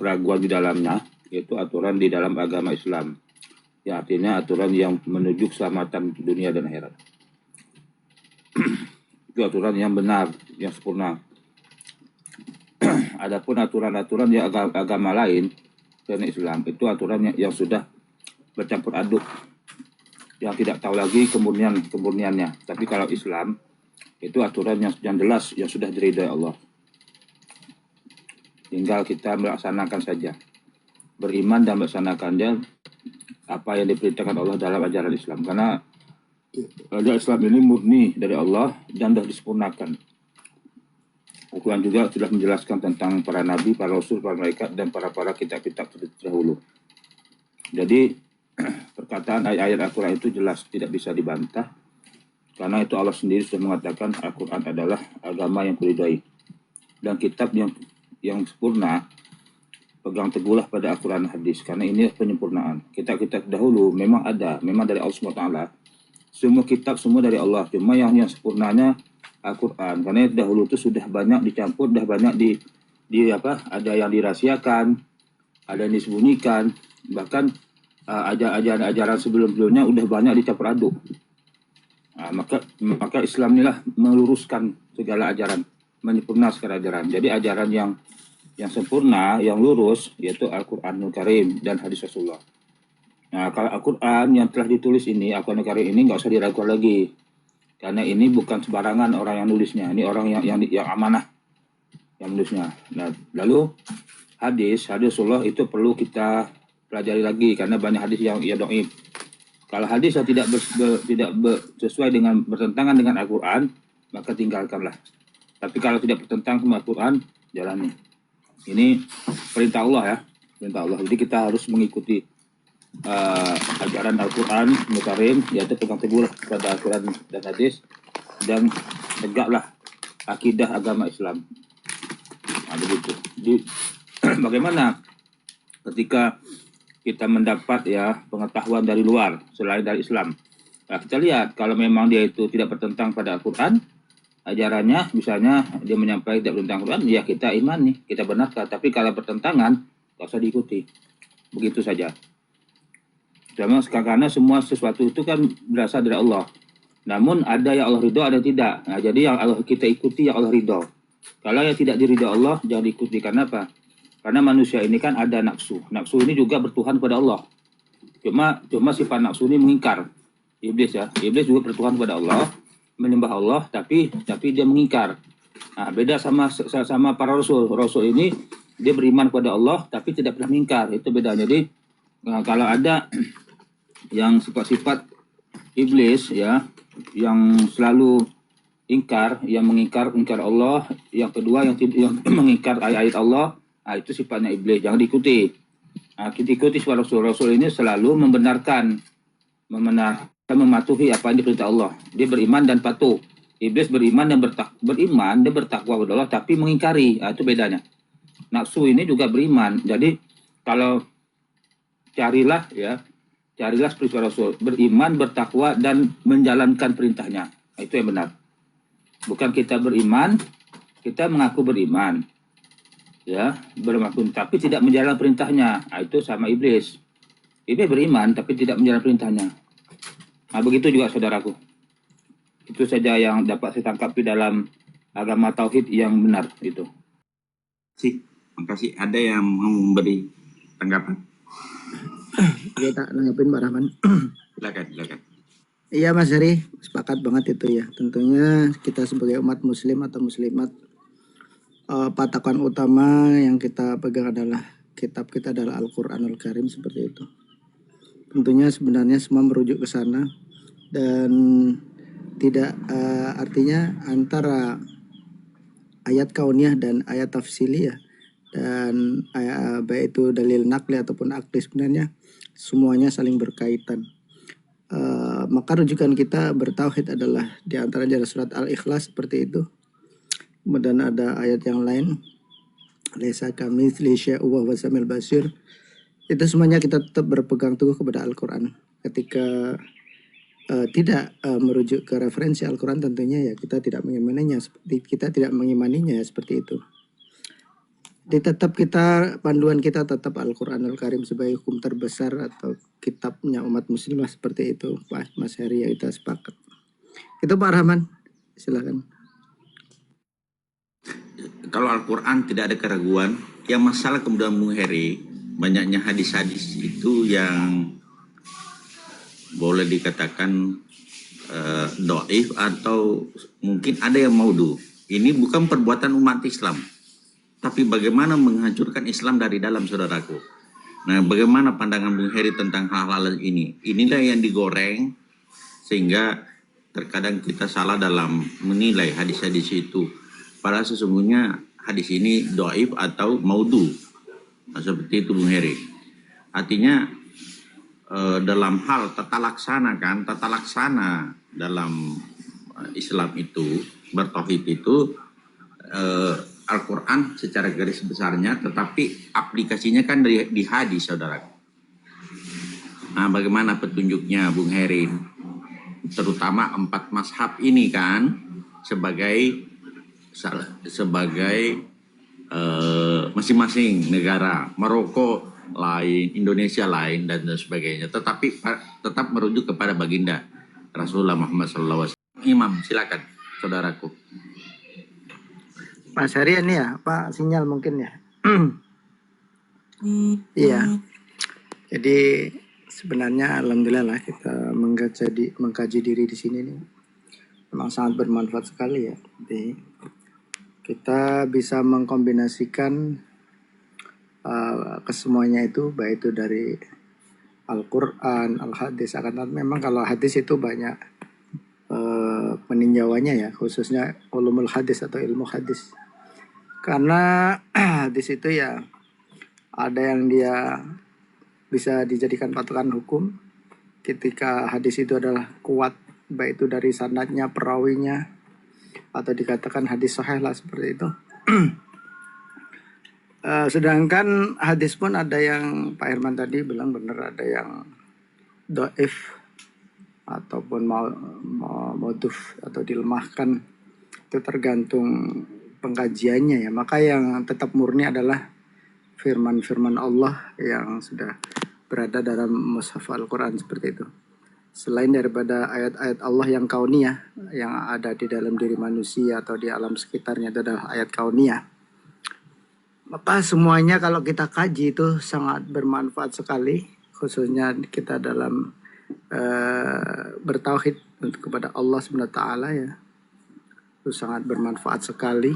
keraguan di dalamnya, yaitu aturan di dalam agama Islam. Yang artinya aturan yang menuju keselamatan dunia dan akhirat. Itu aturan yang benar, yang sempurna. Adapun aturan-aturan yang agama lain dan Islam, itu aturan yang sudah bercampur aduk, yang tidak tahu lagi kemurniannya. Tapi kalau Islam, itu aturan yang jelas, yang sudah diridhai Allah. Tinggal kita melaksanakan saja. Beriman dan melaksanakannya apa yang diperintahkan Allah dalam ajaran Islam. Karena ajaran Islam ini murni dari Allah dan sudah disempurnakan. Al-Quran juga sudah menjelaskan tentang para nabi, para rasul, para malaikat, dan para kitab-kitab terdahulu. Jadi, perkataan ayat-ayat Al-Quran itu jelas, tidak bisa dibantah. Karena itu Allah sendiri sudah mengatakan Al-Quran adalah agama yang kuridai. Dan kitab yang sempurna, pegang teguhlah pada Al-Quran hadis. Karena ini penyempurnaan. Kitab-kitab dahulu memang ada, memang dari Allah SWT. Semua kitab, semua dari Allah. Cuma yang sempurnanya Al-Quran. Karena dahulu itu sudah banyak dicampur, sudah banyak ada yang dirahasiakan, ada yang disembunyikan. Bahkan ajaran sebelum-sebelumnya udah banyak dicampur aduk. Maka Islam inilah meluruskan segala ajaran, menyempurnakan segala ajaran. Jadi ajaran yang sempurna, yang lurus, yaitu Al-Quranul Karim dan hadis Rasulullah. Nah, kalau Al-Quran yang telah ditulis ini, Al-Quranul Karim ini nggak usah diragukan lagi. Karena ini bukan sembarangan orang yang nulisnya, ini orang yang amanah yang nulisnya. Nah, lalu hadis Rasulullah itu perlu kita pelajari lagi, karena banyak hadis yang dhaif. Kalau hadis yang tidak sesuai dengan bertentangan dengan Al-Quran, maka tinggalkanlah. Tapi kalau tidak bertentangan dengan Al-Quran, jalani. Ini perintah Allah ya, perintah Allah. Jadi kita harus mengikuti ajaran Al-Quran Karim, yaitu pegang teguh pada Al-Quran dan hadis, dan tegaklah akidah agama Islam. Nah, begitu. Jadi, bagaimana ketika kita mendapat pengetahuan dari luar selain dari Islam? Nah, kita lihat kalau memang dia itu tidak bertentang pada Al-Quran, ajarannya, misalnya dia menyampaikan tidak bertentangan Al-Quran, ya kita imani, kita benarkan. Tapi kalau bertentangan, tak usah diikuti. Begitu saja. Karena semua sesuatu itu kan berasal dari Allah. Namun ada yang Allah ridho, ada yang tidak. Nah, jadi yang Allah kita ikuti yang Allah ridho. Kalau yang tidak diridho Allah, jangan diikuti. Karena apa? Karena manusia ini kan ada nafsu. Nafsu ini juga bertuhan pada Allah. Cuma sifat nafsu ini mengingkar. Iblis ya. Iblis juga bertuhan pada Allah, menyembah Allah, tapi dia mengingkar. Nah, beda sama para rasul. Rasul ini dia beriman pada Allah, tapi tidak pernah mengingkar. Itu beda. Jadi kalau ada yang sifat-sifat iblis ya, yang selalu ingkar, yang mengingkar Allah, yang kedua yang mengingkar ayat-ayat Allah, nah itu sifatnya iblis, jangan diikuti. Nah, kita ikuti sifat Rasul ini selalu membenarkan, mematuhi apa yang diperintah Allah. Dia beriman dan patuh. Iblis beriman dan bertakwa kepada Allah, tapi mengingkari. Nah, itu bedanya. Nafsu ini juga beriman. Jadi kalau carilah seperti Rasul, beriman, bertakwa, dan menjalankan perintahnya. Nah, itu yang benar. Bukan kita beriman, kita mengaku beriman, ya, tapi tidak menjalankan perintahnya. Nah, itu sama iblis. Iblis beriman, tapi tidak menjalankan perintahnya. Nah, begitu juga saudaraku. Itu saja yang dapat saya tangkap di dalam agama tauhid yang benar itu. Makasih. Ada yang mau memberi tanggapan? Kita nanggapin Pak Rahman. Silakan. Iya Mas Heri, sepakat banget itu ya. Tentunya kita sebagai umat muslim atau muslimat, patokan utama yang kita pegang adalah kitab kita adalah Al-Quranul Karim, seperti itu. Tentunya sebenarnya semua merujuk ke sana, dan tidak artinya antara ayat kauniyah dan ayat tafsiliyah, dan baik itu dalil nakli ataupun akli, sebenarnya semuanya saling berkaitan. Maka rujukan kita bertauhid adalah diantaranya adalah surat Al-Ikhlas, seperti itu. Kemudian ada ayat yang lain, laisa kamitslihi syai'un wa huwas samiul basir. Itu semuanya kita tetap berpegang teguh kepada Al-Quran. Ketika tidak merujuk ke referensi Al-Quran, tentunya ya kita tidak mengimaninya seperti itu. tetap kita panduan kita tetap Al-Qur'anul Karim sebagai hukum terbesar atau kitabnya umat muslim lah, seperti itu Pak Mas Heri, ya kita sepakat. Itu Pak Rahman, silakan. Kalau Al-Quran tidak ada keraguan, yang masalah kemudian Bung Heri, banyaknya hadis-hadis itu yang boleh dikatakan doif atau mungkin ada yang maudhu. Ini bukan perbuatan umat Islam, tapi bagaimana menghancurkan Islam dari dalam, saudaraku. Nah, bagaimana pandangan Bung Heri tentang hal-hal ini? Inilah yang digoreng sehingga terkadang kita salah dalam menilai hadis-hadis itu. Padahal sesungguhnya hadis ini doif atau maudhu. Nah, seperti itu Bung Heri. Artinya dalam hal tata laksana dalam Islam itu, bertauhid itu, Al-Quran secara garis besarnya, tetapi aplikasinya kan di hadis, saudara. Nah, bagaimana petunjuknya Bung Heri? Terutama 4 mazhab ini kan sebagai masing-masing negara, Maroko lain, Indonesia lain, dan sebagainya. Tetapi tetap merujuk kepada baginda Rasulullah Muhammad SAW. Imam, silakan, saudaraku. Mas Heri ini ya, Pak, sinyal mungkin ya. Iya. Jadi sebenarnya alhamdulillah lah kita mengkaji diri di sini nih. Memang sangat bermanfaat sekali ya. Jadi kita bisa mengkombinasikan kesemuanya itu, baik itu dari Al-Quran, Al-Hadis. Akan tetapi memang kalau hadis itu banyak peninjauannya ya, khususnya ulumul hadis atau ilmu hadis. Karena hadis itu ya ada yang dia bisa dijadikan patokan hukum ketika hadis itu adalah kuat, baik itu dari sanadnya, perawinya, atau dikatakan hadis sahih lah, seperti itu. Sedangkan hadis pun ada yang Pak Herman tadi bilang benar, ada yang doif ataupun moduf atau dilemahkan. Itu tergantung pengkajiannya ya. Maka yang tetap murni adalah firman-firman Allah yang sudah berada dalam mushaf Al-Quran, seperti itu. Selain daripada ayat-ayat Allah yang kauniyah, yang ada di dalam diri manusia atau di alam sekitarnya, itu adalah ayat kauniyah. Maka semuanya kalau kita kaji itu sangat bermanfaat sekali, khususnya kita dalam bertauhid kepada Allah SWT ya. Itu sangat bermanfaat sekali,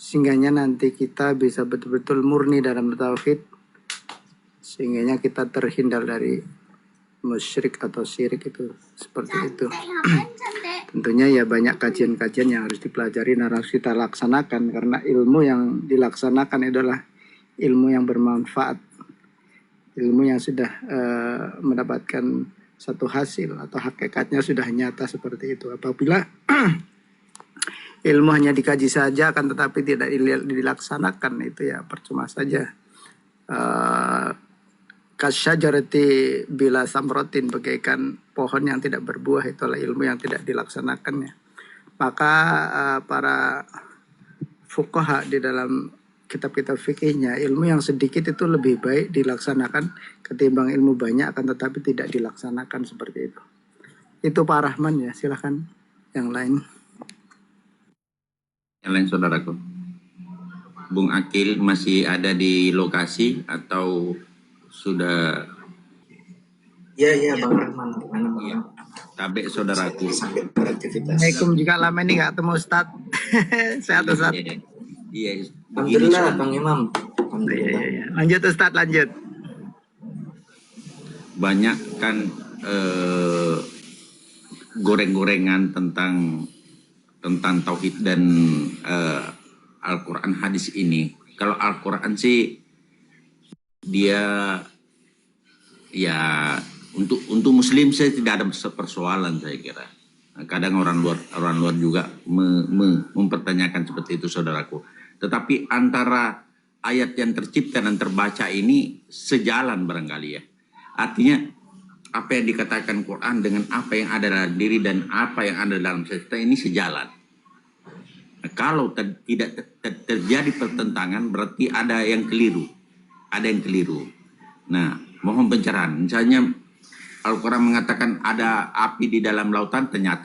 sehingganya nanti kita bisa betul-betul murni dalam bertauhid, sehingganya kita terhindar dari musyrik atau syirik, itu seperti itu. Tentunya ya banyak kajian-kajian yang harus dipelajari dan harus kita laksanakan, karena ilmu yang dilaksanakan adalah ilmu yang bermanfaat, ilmu yang sudah mendapatkan satu hasil atau hakikatnya sudah nyata, seperti itu. Apabila ilmu hanya dikaji saja akan tetapi tidak dilaksanakan, itu ya percuma saja. Kasyajarati bila samrotin, bagaikan pohon yang tidak berbuah, itulah ilmu yang tidak dilaksanakannya. Maka para fuqaha di dalam kitab-kitab fikihnya, ilmu yang sedikit itu lebih baik dilaksanakan ketimbang ilmu banyak akan tetapi tidak dilaksanakan, seperti itu. Itu Pak Rahman ya, silahkan yang lain. Yang lain, saudaraku. Bung Akil masih ada di lokasi atau sudah? Iya Bang Rahman, gimana Bang? Iya. Tabe saudaraku. Sambil beraktivitas. Assalamualaikum, juga lama ini nggak ketemu Ustadz. Sehat Ustadz. Iya. Alhamdulillah Bang Imam. Alhamdulillah. Iya. Lanjut Ustadz, lanjut. Banyak kan goreng-gorengan tentang tauhid dan Al-Quran hadis ini. Kalau Al-Quran sih dia ya untuk muslim saya tidak ada persoalan, saya kira. Kadang orang luar juga mempertanyakan seperti itu, saudaraku. Tetapi antara ayat yang tercipta dan terbaca ini sejalan barangkali ya. Artinya apa yang dikatakan Quran dengan apa yang ada dalam diri dan apa yang ada dalam cerita ini sejalan. Nah, kalau tidak terjadi pertentangan, berarti ada yang keliru. Ada yang keliru. Nah, mohon pencerahan. Misalnya Al-Quran mengatakan ada api di dalam lautan, ternyata